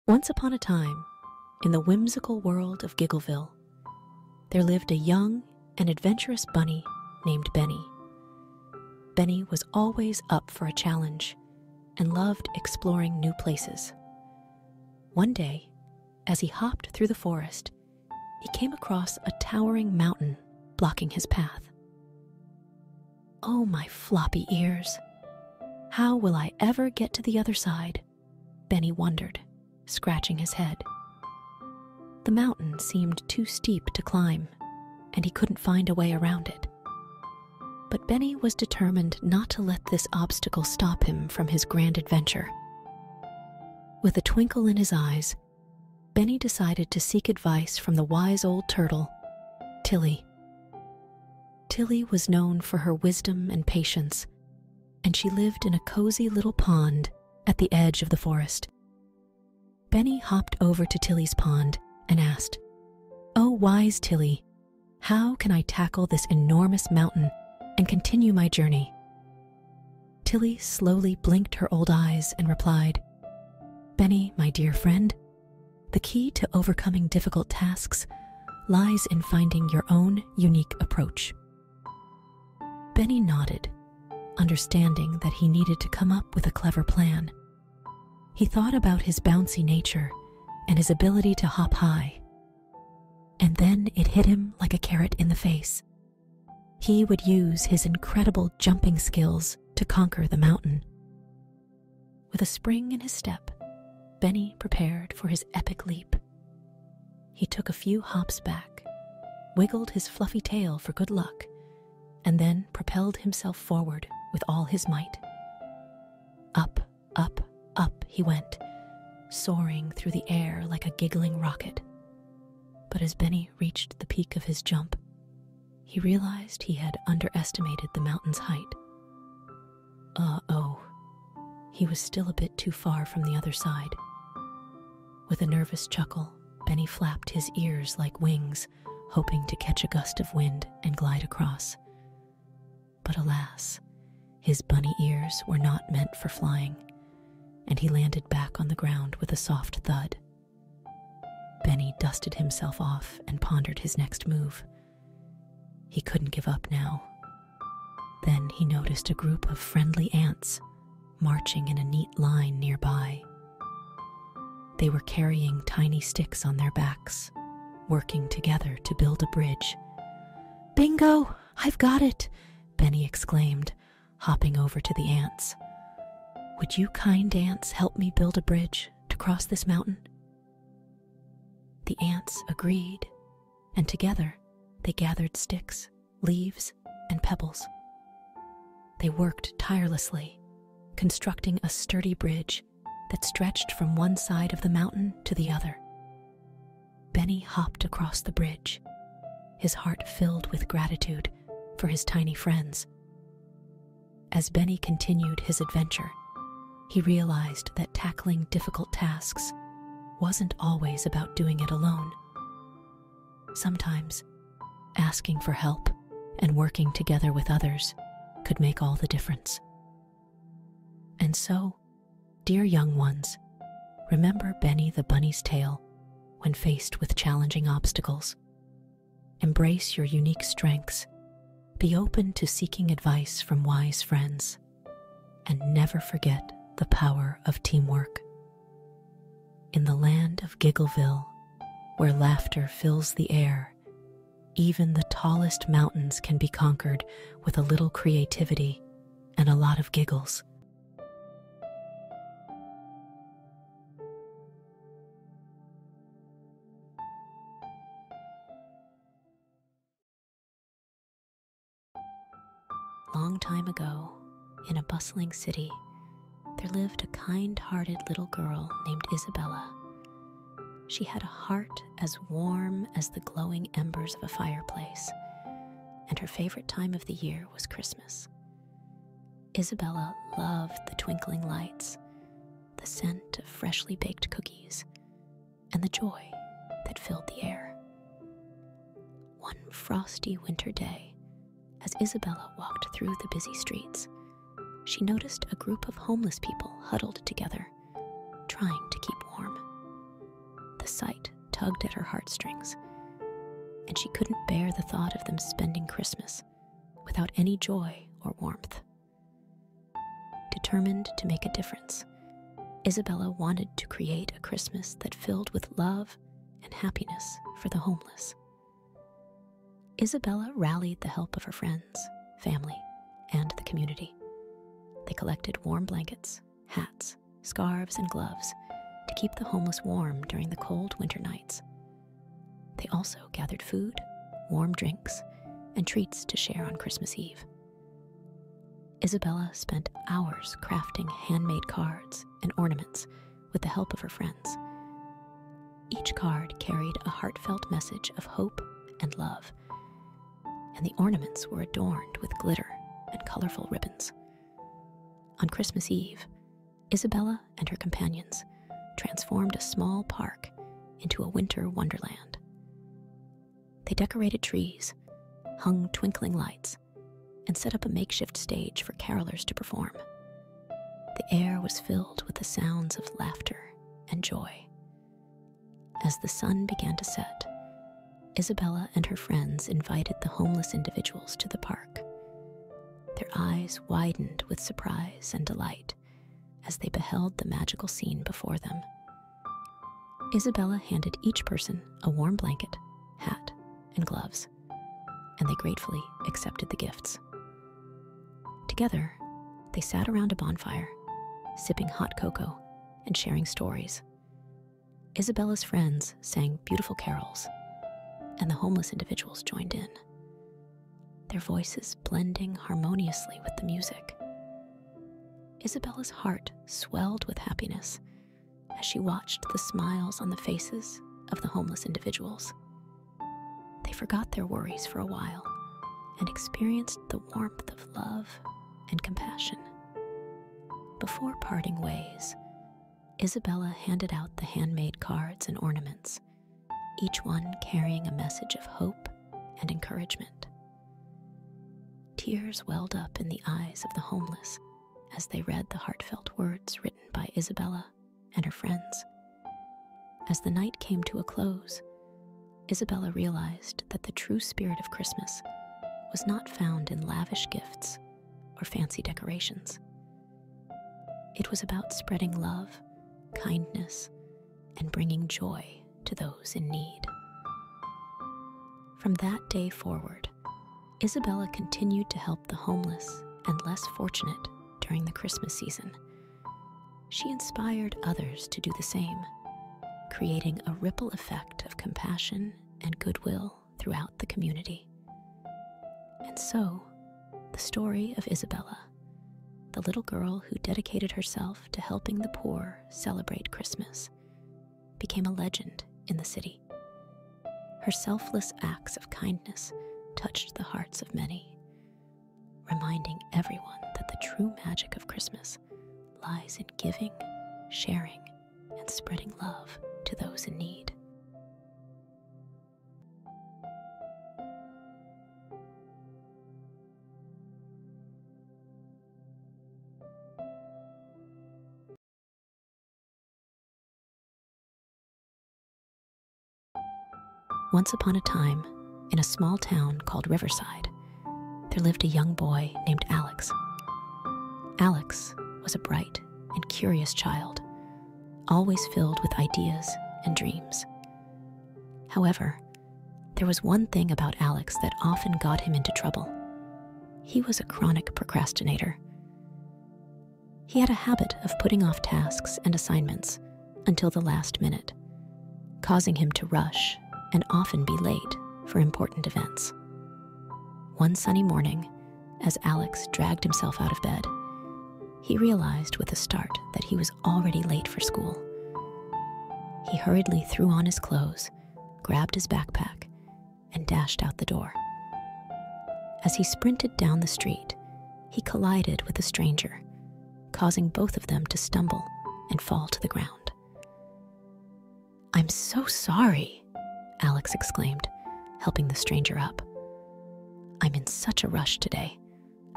Once upon a time, in the whimsical world of Giggleville, there lived a young and adventurous bunny named Benny. Benny was always up for a challenge and loved exploring new places. One day, as he hopped through the forest, he came across a towering mountain blocking his path. "Oh, my floppy ears! How will I ever get to the other side?" Benny wondered, scratching his head. The mountain seemed too steep to climb, and he couldn't find a way around it. But Benny was determined not to let this obstacle stop him from his grand adventure. With a twinkle in his eyes, Benny decided to seek advice from the wise old turtle, Tilly. Tilly was known for her wisdom and patience, and she lived in a cozy little pond at the edge of the forest. Benny hopped over to Tilly's pond and asked, "Oh, wise Tilly, how can I tackle this enormous mountain and continue my journey?" Tilly slowly blinked her old eyes and replied, "Benny, my dear friend, the key to overcoming difficult tasks lies in finding your own unique approach." Benny nodded, understanding that he needed to come up with a clever plan. He thought about his bouncy nature and his ability to hop high. And then it hit him like a carrot in the face. He would use his incredible jumping skills to conquer the mountain. With a spring in his step, Benny prepared for his epic leap. He took a few hops back, wiggled his fluffy tail for good luck, and then propelled himself forward with all his might. Up, up, up he went, soaring through the air like a giggling rocket. But as Benny reached the peak of his jump, he realized he had underestimated the mountain's height. Uh-oh, he was still a bit too far from the other side. With a nervous chuckle, Benny flapped his ears like wings, hoping to catch a gust of wind and glide across. But alas, his bunny ears were not meant for flying, and he landed back on the ground with a soft thud. Benny dusted himself off and pondered his next move. He couldn't give up now. Then he noticed a group of friendly ants marching in a neat line nearby. They were carrying tiny sticks on their backs, working together to build a bridge. "Bingo! I've got it!" Benny exclaimed, hopping over to the ants. "Would you kind ants help me build a bridge to cross this mountain?" The ants agreed, and together they gathered sticks, leaves, and pebbles. They worked tirelessly, constructing a sturdy bridge that stretched from one side of the mountain to the other. Benny hopped across the bridge, his heart filled with gratitude for his tiny friends. As Benny continued his adventure, he realized that tackling difficult tasks wasn't always about doing it alone. Sometimes, asking for help and working together with others could make all the difference. And so, dear young ones, remember Benny the bunny's tale when faced with challenging obstacles. Embrace your unique strengths, be open to seeking advice from wise friends, and never forget the power of teamwork. In the land of Giggleville, where laughter fills the air, even the tallest mountains can be conquered with a little creativity and a lot of giggles. Long time ago, in a bustling city, there lived a kind-hearted little girl named Isabella. She had a heart as warm as the glowing embers of a fireplace, and her favorite time of the year was Christmas. Isabella loved the twinkling lights, the scent of freshly baked cookies, and the joy that filled the air. One frosty winter day, as Isabella walked through the busy streets, she noticed a group of homeless people huddled together, trying to keep warm. The sight tugged at her heartstrings, and she couldn't bear the thought of them spending Christmas without any joy or warmth. Determined to make a difference, Isabella wanted to create a Christmas that filled with love and happiness for the homeless. Isabella rallied the help of her friends, family, and the community. They collected warm blankets, hats, scarves, and gloves to keep the homeless warm during the cold winter nights. They also gathered food, warm drinks, and treats to share on Christmas Eve. Isabella spent hours crafting handmade cards and ornaments with the help of her friends. Each card carried a heartfelt message of hope and love, and the ornaments were adorned with glitter and colorful ribbons. On Christmas Eve, Isabella and her companions transformed a small park into a winter wonderland. They decorated trees, hung twinkling lights, and set up a makeshift stage for carolers to perform. The air was filled with the sounds of laughter and joy. As the sun began to set, Isabella and her friends invited the homeless individuals to the park. Their eyes widened with surprise and delight as they beheld the magical scene before them. Isabella handed each person a warm blanket, hat, and gloves, and they gratefully accepted the gifts. Together, they sat around a bonfire, sipping hot cocoa and sharing stories. Isabella's friends sang beautiful carols, and the homeless individuals joined in, their voices blending harmoniously with the music. Isabella's heart swelled with happiness as she watched the smiles on the faces of the homeless individuals. They forgot their worries for a while and experienced the warmth of love and compassion. Before parting ways, Isabella handed out the handmade cards and ornaments, each one carrying a message of hope and encouragement. Tears welled up in the eyes of the homeless as they read the heartfelt words written by Isabella and her friends. As the night came to a close, Isabella realized that the true spirit of Christmas was not found in lavish gifts or fancy decorations. It was about spreading love, kindness, and bringing joy to those in need. From that day forward, Isabella continued to help the homeless and less fortunate during the Christmas season. She inspired others to do the same, creating a ripple effect of compassion and goodwill throughout the community. And so, the story of Isabella, the little girl who dedicated herself to helping the poor celebrate Christmas, became a legend in the city. Her selfless acts of kindness touched the hearts of many, reminding everyone that the true magic of Christmas lies in giving, sharing, and spreading love to those in need. Once upon a time, in a small town called Riverside, there lived a young boy named Alex. Alex was a bright and curious child, always filled with ideas and dreams. However, there was one thing about Alex that often got him into trouble. He was a chronic procrastinator. He had a habit of putting off tasks and assignments until the last minute, causing him to rush and often be late for important events. One sunny morning, as Alex dragged himself out of bed, he realized with a start that he was already late for school. He hurriedly threw on his clothes, grabbed his backpack, and dashed out the door. As he sprinted down the street, he collided with a stranger, causing both of them to stumble and fall to the ground. "I'm so sorry," Alex exclaimed, helping the stranger up. "I'm in such a rush today.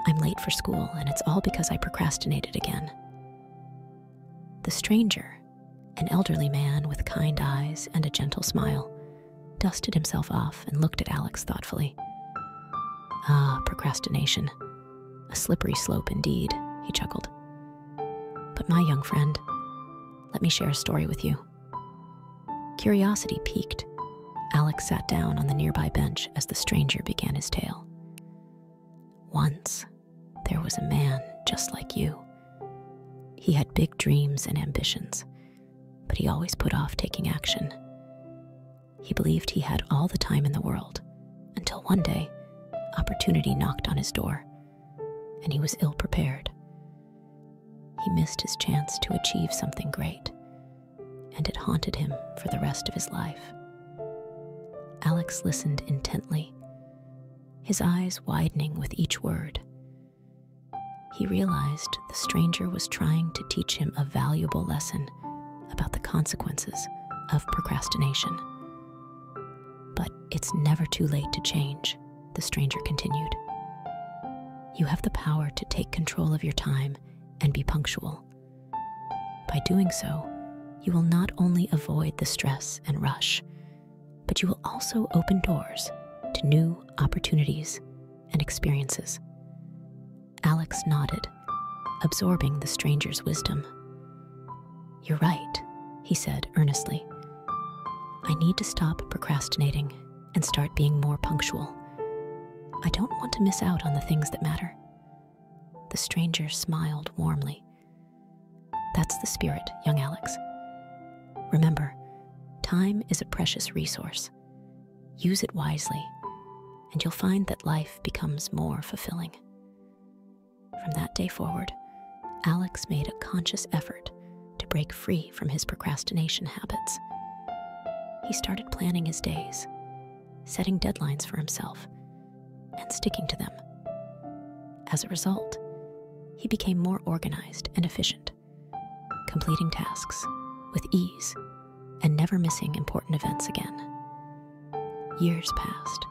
I'm late for school, and it's all because I procrastinated again." The stranger, An elderly man with kind eyes and a gentle smile dusted himself off and looked at Alex thoughtfully. Ah, procrastination. A slippery slope indeed, he chuckled. But my young friend, let me share a story with you. Curiosity piqued. Alex sat down on the nearby bench as the stranger began his tale. Once, there was a man just like you. He had big dreams and ambitions, but he always put off taking action. He believed he had all the time in the world, until one day, opportunity knocked on his door, and he was ill-prepared. He missed his chance to achieve something great, and it haunted him for the rest of his life. Alex listened intently, his eyes widening with each word. He realized the stranger was trying to teach him a valuable lesson about the consequences of procrastination. But it's never too late to change, the stranger continued. You have the power to take control of your time and be punctual. By doing so, you will not only avoid the stress and rush, but you will also open doors to new opportunities and experiences. Alex nodded, absorbing the stranger's wisdom. You're right, he said earnestly. I need to stop procrastinating and start being more punctual. I don't want to miss out on the things that matter. The stranger smiled warmly. That's the spirit, young Alex. Remember, time is a precious resource. Use it wisely, and you'll find that life becomes more fulfilling. From that day forward, Alex made a conscious effort to break free from his procrastination habits. He started planning his days, setting deadlines for himself, and sticking to them. As a result, he became more organized and efficient, completing tasks with ease and never missing important events again. Years passed,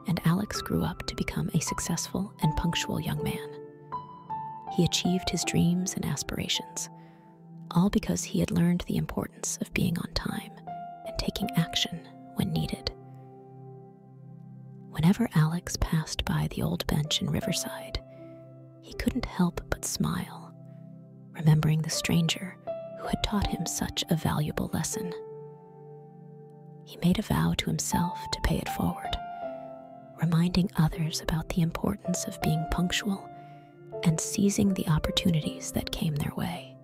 and Alex grew up to become a successful and punctual young man. He achieved his dreams and aspirations, all because he had learned the importance of being on time and taking action when needed. Whenever Alex passed by the old bench in Riverside, he couldn't help but smile, remembering the stranger who had taught him such a valuable lesson. He made a vow to himself to pay it forward, reminding others about the importance of being punctual and seizing the opportunities that came their way.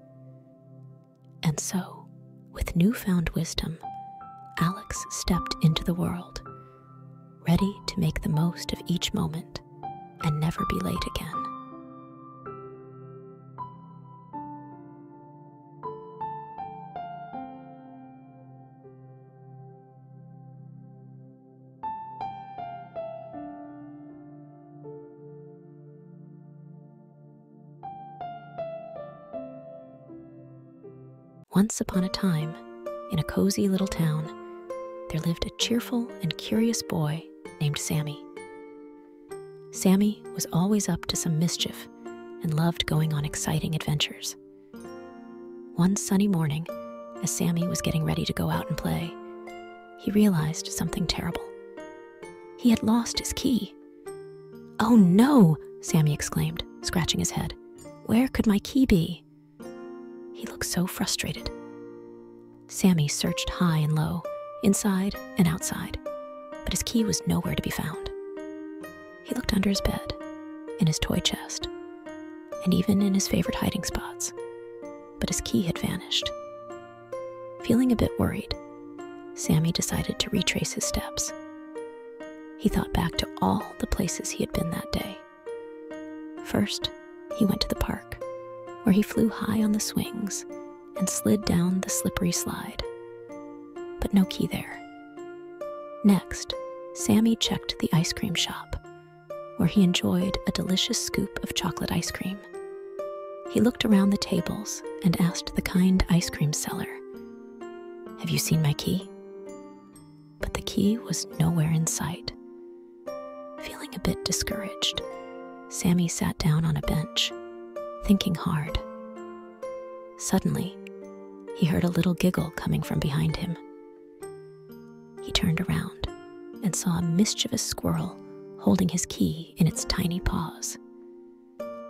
And so, with newfound wisdom, Alex stepped into the world, ready to make the most of each moment and never be late again. Once upon a time, in a cozy little town, there lived a cheerful and curious boy named Sammy. Sammy was always up to some mischief and loved going on exciting adventures. One sunny morning, as Sammy was getting ready to go out and play, he realized something terrible. He had lost his key. "Oh no!" Sammy exclaimed, scratching his head. "Where could my key be?" He looked so frustrated. Sammy searched high and low, inside and outside, but his key was nowhere to be found. He looked under his bed, in his toy chest, and even in his favorite hiding spots, but his key had vanished. Feeling a bit worried, Sammy decided to retrace his steps. He thought back to all the places he had been that day. First, he went to the park, where he flew high on the swings and slid down the slippery slide. But no key there. Next, Sammy checked the ice cream shop, where he enjoyed a delicious scoop of chocolate ice cream. He looked around the tables and asked the kind ice cream seller, "Have you seen my key?" But the key was nowhere in sight. Feeling a bit discouraged, Sammy sat down on a bench, thinking hard. Suddenly, he heard a little giggle coming from behind him. He turned around and saw a mischievous squirrel holding his key in its tiny paws.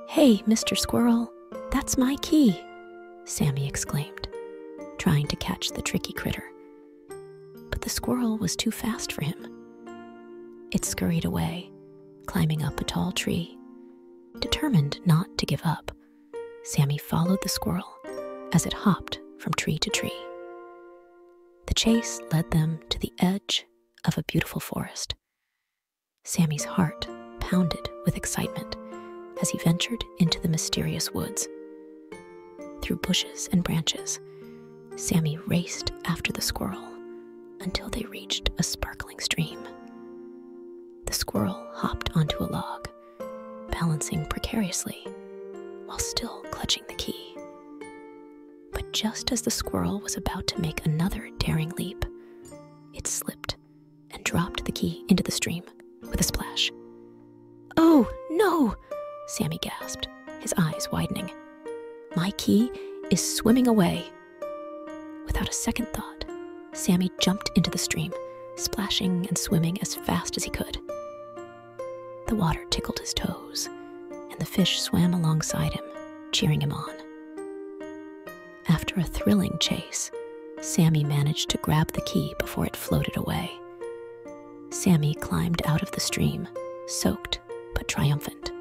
"Hey, Mr. Squirrel, that's my key," Sammy exclaimed, trying to catch the tricky critter. But the squirrel was too fast for him. It scurried away, climbing up a tall tree. Determined not to give up, Sammy followed the squirrel as it hopped from tree to tree. The chase led them to the edge of a beautiful forest. Sammy's heart pounded with excitement as he ventured into the mysterious woods. Through bushes and branches, Sammy raced after the squirrel until they reached a sparkling stream. The squirrel hopped onto a log, balancing precariously while still clutching the key. But just as the squirrel was about to make another daring leap, it slipped and dropped the key into the stream with a splash. "Oh, no!" Sammy gasped, his eyes widening. "My key is swimming away." Without a second thought, Sammy jumped into the stream, splashing and swimming as fast as he could. The water tickled his toes, and the fish swam alongside him, cheering him on. After a thrilling chase, Sammy managed to grab the key before it floated away. Sammy climbed out of the stream, soaked but triumphant.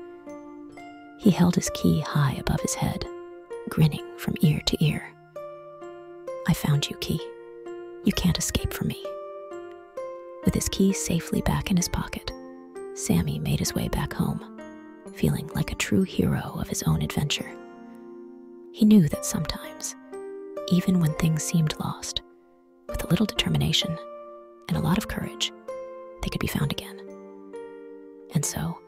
He held his key high above his head, grinning from ear to ear. "I found you, key. You can't escape from me." With his key safely back in his pocket, Sammy made his way back home, feeling like a true hero of his own adventure. He knew that sometimes, even when things seemed lost, with a little determination and a lot of courage, they could be found again. And so,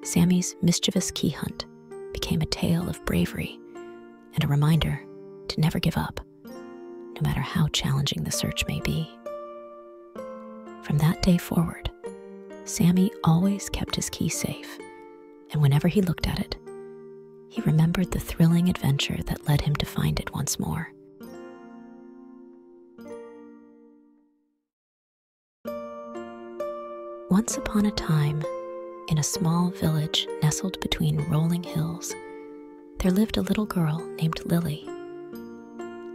Sammy's mischievous key hunt became a tale of bravery and a reminder to never give up, no matter how challenging the search may be. From that day forward, Sammy always kept his key safe, and whenever he looked at it, he remembered the thrilling adventure that led him to find it once more. Once upon a time, in a small village nestled between rolling hills, there lived a little girl named Lily.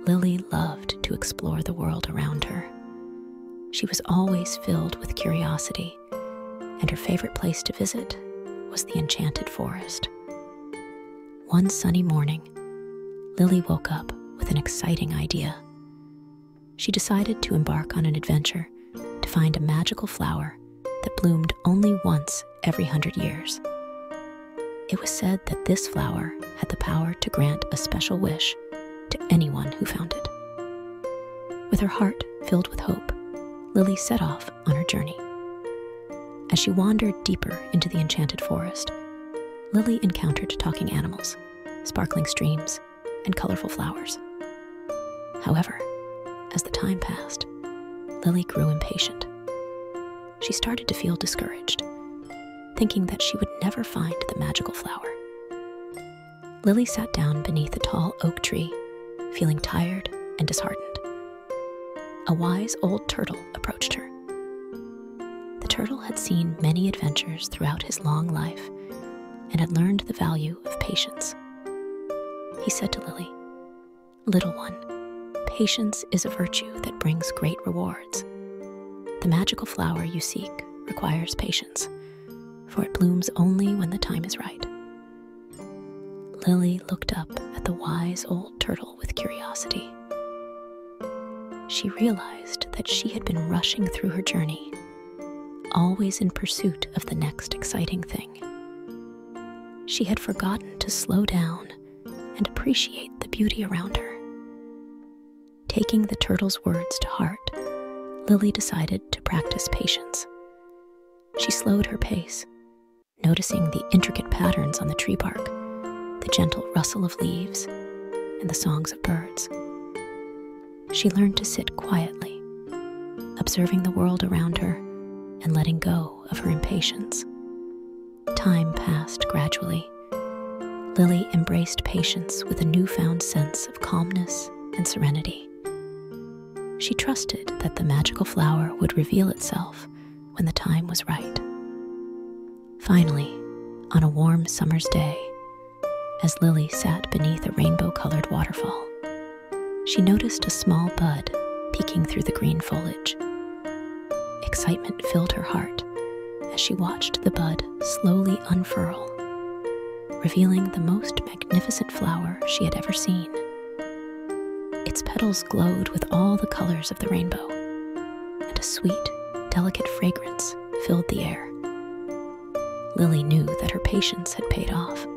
Lily loved to explore the world around her. She was always filled with curiosity, and her favorite place to visit was the enchanted forest. One sunny morning, Lily woke up with an exciting idea. She decided to embark on an adventure to find a magical flower that bloomed only once every 100 years. It was said that this flower had the power to grant a special wish to anyone who found it. With her heart filled with hope, Lily set off on her journey. As she wandered deeper into the enchanted forest, Lily encountered talking animals, sparkling streams, and colorful flowers. However, as the time passed, Lily grew impatient. She started to feel discouraged, thinking that she would never find the magical flower. Lily sat down beneath a tall oak tree, feeling tired and disheartened. A wise old turtle approached her. The turtle had seen many adventures throughout his long life and had learned the value of patience. He said to Lily, "Little one, patience is a virtue that brings great rewards. The magical flower you seek requires patience, for it blooms only when the time is right." Lily looked up at the wise old turtle with curiosity. She realized that she had been rushing through her journey, always in pursuit of the next exciting thing. She had forgotten to slow down and appreciate the beauty around her. Taking the turtle's words to heart, Lily decided to practice patience. She slowed her pace, noticing the intricate patterns on the tree bark, the gentle rustle of leaves, and the songs of birds. She learned to sit quietly, observing the world around her and letting go of her impatience. Time passed gradually. Lily embraced patience with a newfound sense of calmness and serenity. She trusted that the magical flower would reveal itself when the time was right. Finally, on a warm summer's day, as Lily sat beneath a rainbow-colored waterfall, she noticed a small bud peeking through the green foliage. Excitement filled her heart as she watched the bud slowly unfurl, revealing the most magnificent flower she had ever seen. Its petals glowed with all the colors of the rainbow, and a sweet, delicate fragrance filled the air. Lily knew that her patience had paid off.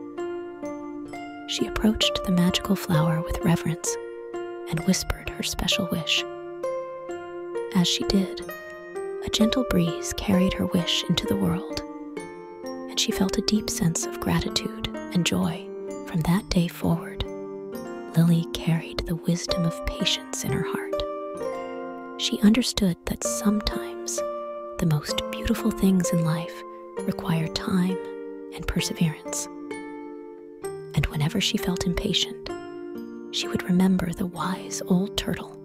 She approached the magical flower with reverence and whispered her special wish. As she did, a gentle breeze carried her wish into the world, and she felt a deep sense of gratitude and joy. From that day forward, Lily carried the wisdom of patience in her heart. She understood that sometimes the most beautiful things in life require time and perseverance. And whenever she felt impatient, she would remember the wise old turtle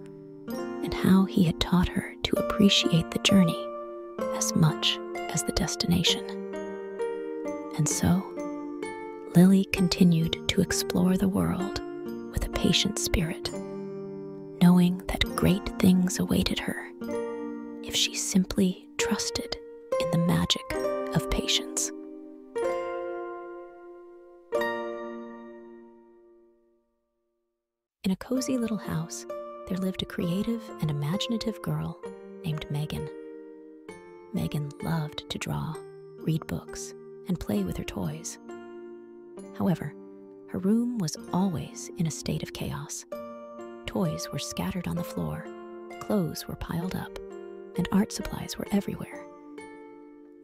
and how he had taught her to appreciate the journey as much as the destination. And so, Lily continued to explore the world with a patient spirit, knowing that great things awaited her if she simply trusted in the magic of patience. In a cozy little house, there lived a creative and imaginative girl named Megan. Megan loved to draw, read books, and play with her toys. However, her room was always in a state of chaos. Toys were scattered on the floor, clothes were piled up, and art supplies were everywhere.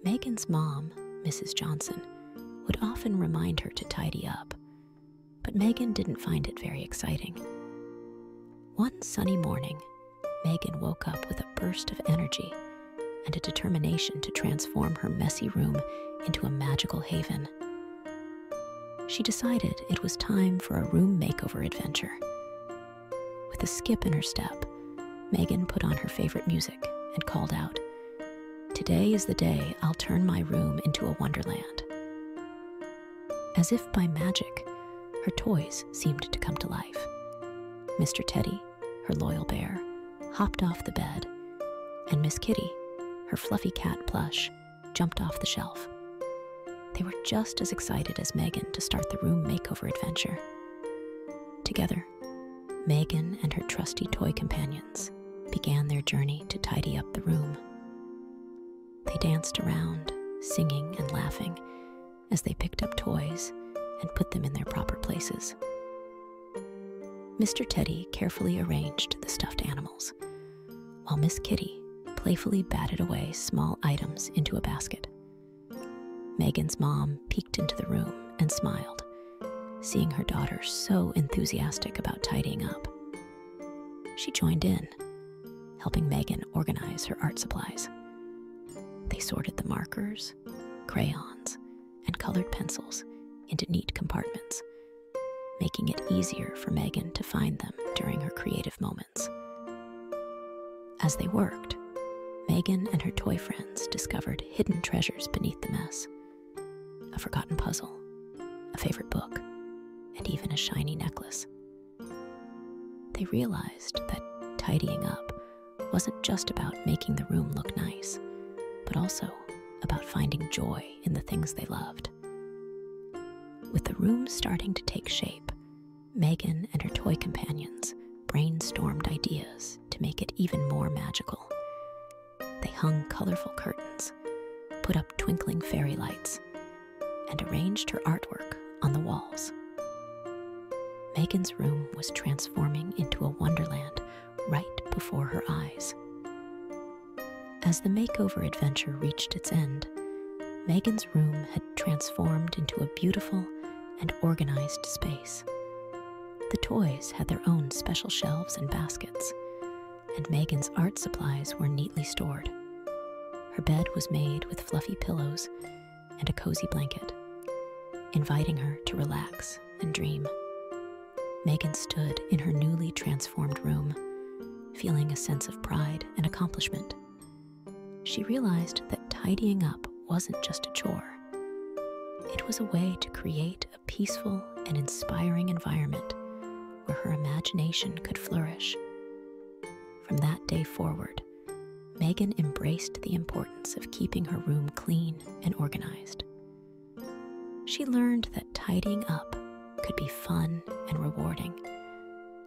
Megan's mom, Mrs. Johnson, would often remind her to tidy up, but Megan didn't find it very exciting. One sunny morning, Megan woke up with a burst of energy and a determination to transform her messy room into a magical haven. She decided it was time for a room makeover adventure. With a skip in her step, Megan put on her favorite music and called out, "Today is the day I'll turn my room into a wonderland." As if by magic, her toys seemed to come to life. Mr. Teddy, her loyal bear, hopped off the bed, and Miss Kitty, her fluffy cat plush, jumped off the shelf. They were just as excited as Megan to start the room makeover adventure. Together, Megan and her trusty toy companions began their journey to tidy up the room. They danced around, singing and laughing, as they picked up toys and put them in their proper places. Mr. Teddy carefully arranged the stuffed animals, while Miss Kitty playfully batted away small items into a basket. Megan's mom peeked into the room and smiled, seeing her daughter so enthusiastic about tidying up. She joined in, helping Megan organize her art supplies. They sorted the markers, crayons, and colored pencils into neat compartments, making it easier for Megan to find them during her creative moments. As they worked, Megan and her toy friends discovered hidden treasures beneath the mess. A forgotten puzzle, a favorite book, and even a shiny necklace. They realized that tidying up wasn't just about making the room look nice, but also about finding joy in the things they loved. With the room starting to take shape, Megan and her toy companions brainstormed ideas to make it even more magical. They hung colorful curtains, put up twinkling fairy lights, and arranged her artwork on the walls. Megan's room was transforming into a wonderland right before her eyes. As the makeover adventure reached its end, Megan's room had transformed into a beautiful and organized space. The toys had their own special shelves and baskets, and Megan's art supplies were neatly stored. Her bed was made with fluffy pillows and a cozy blanket, inviting her to relax and dream. Megan stood in her newly transformed room, feeling a sense of pride and accomplishment. She realized that tidying up wasn't just a chore. It was a way to create a peaceful and inspiring environment where her imagination could flourish. From that day forward, Megan embraced the importance of keeping her room clean and organized. She learned that tidying up could be fun and rewarding,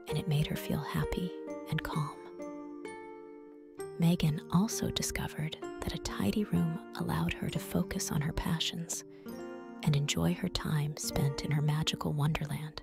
and it made her feel happy and calm. Megan also discovered that a tidy room allowed her to focus on her passions and enjoy her time spent in her magical wonderland.